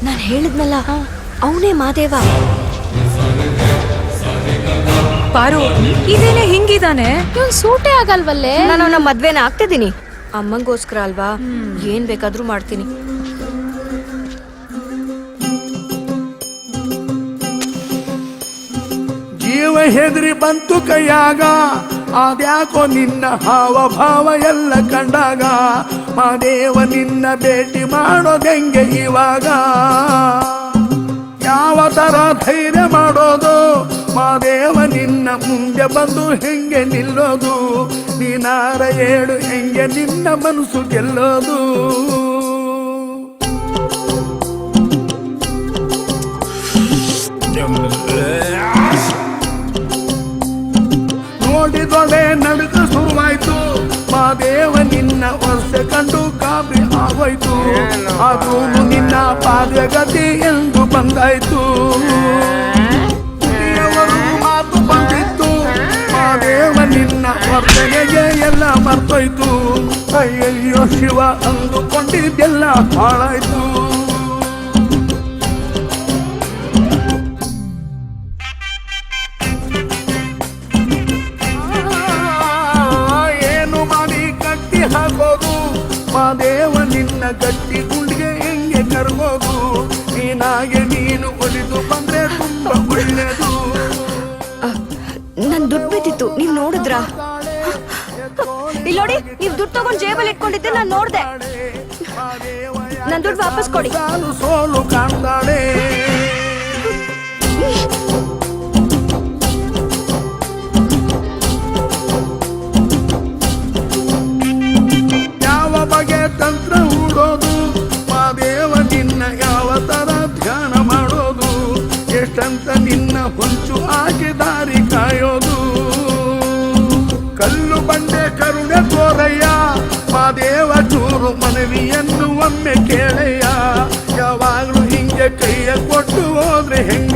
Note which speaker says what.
Speaker 1: ನಾನು ಹೇಳಿದ್ನಲ್ಲ ಅವನೇ ಮಾದೇವ.
Speaker 2: ಪಾರು ಇದೇನೆ ಹಿಂಗಿದಾನೆ,
Speaker 1: ಇವನ್ ಸೂಟೇ ಆಗಲ್ವಲ್ಲೇ. ನಾನು ಅವನ ಮದ್ವೆನ ಆಗ್ತಿದ್ದೀನಿ, ಅಮ್ಮಂಗೋಸ್ಕರ ಅಲ್ವಾ, ಏನ್ ಬೇಕಾದ್ರೂ ಮಾಡ್ತೀನಿ.
Speaker 3: ಜೀವ ಹೆದರಿ ಬಂತು ಕೈಯಾಗ, ಅದ್ಯಾಕೋ ನಿನ್ನ ಹಾವ ಭಾವ ಎಲ್ಲ ಕಂಡಾಗ, ಮಾದೇವ ನಿನ್ನ ಭೇಟಿ ಮಾಡೋದೆಂಗೆ ಇವಾಗ, ಯಾವ ತರ ಧೈರ್ಯ ಮಾಡೋದು, ಮಾದೇವ ನಿನ್ನ ಮುಂದೆ ಬಂದು ಹೆಂಗೆ ನಿಲ್ಲೋದು, ನೀನಾರ ಹೇಳು ಹೆಂಗೆ ನಿನ್ನ ಮನಸ್ಸು ಗೆಲ್ಲೋದು. ನೋಡಿದೊಡೆ ನಡುಕ ಶುರುವಾಯ್ತು, ಮಾದೇವ ನಿನ್ನ ವರ್ಷ ಕಂಡು ಗಾಬರಿ ಆಗೋಯ್ತು, ಅದು ನಿನ್ನ ಪಾದಗತಿ ಎಂದು ಬಂದಾಯ್ತು. ದೇವರು ಮಾತು ಬಂದಿತ್ತು, ಮಾದೇವ ನಿನ್ನ ವರ್ತನೆಗೆ ಎಲ್ಲ ಮರ್ತೋಯ್ತು, ಅಯ್ಯಯ್ಯೋ ಶಿವ ಅಂದುಕೊಂಡಿದ್ದೆಲ್ಲ ಹಾಳಾಯ್ತು. ಹಾಕೋದು ಮಾದೇವ ನಿನ್ನ ಗಟ್ಟಿ ಗುಂಡಿಗೆ ಹೆಂಗೆ ಕರ್ಗೋದು, ನೀನಾಗೆ ನೀನು ಒಲಿದು ಬಂದ್ರೆ ತುಂಬಾ ಒಳ್ಳೇದು.
Speaker 1: ನನ್ ದುಡ್ಡು ಬಿದ್ದಿತ್ತು, ನೀವ್ ನೋಡಿದ್ರ? ಇಲ್ಲಿ ನೋಡಿ, ನೀವ್ ದುಡ್ಡು ತಗೊಂಡ್ ಜೇಬಲ್ಲಿ ಇಟ್ಕೊಂಡಿದ್ದೆ, ನಾನ್ ನೋಡ್ದೆ. ನನ್ ದುಡ್ಡು ವಾಪಸ್ ಕೊಡಿ.
Speaker 3: ಸೋಲು ಕಾಣ್ತಾಳೆ, ಬಗೆ ತಂತ್ರ ಹೂಡೋದು, ಮಾದೇವ ನಿನ್ನ ಯಾವ ತರ ಧ್ಯಾನ ಮಾಡೋದು, ಎಷ್ಟಂತ ನಿನ್ನ ಹೊಂಚು ಹಾಕಿ ದಾರಿ ಕಾಯೋದು. ಕಲ್ಲು ಬಂಡೆ ಕರುಣೆ ತೋರಯ್ಯ, ಮಾದೇವ ಚೂರು ಮನವಿಯನ್ನು ಒಮ್ಮೆ ಕೇಳಯ್ಯ, ಯಾವಾಗ್ಲೂ ಹಿಂಗೆ ಕೈಯ ಕೊಟ್ಟು ಹೋದ್ರೆ ಹೆಂಗ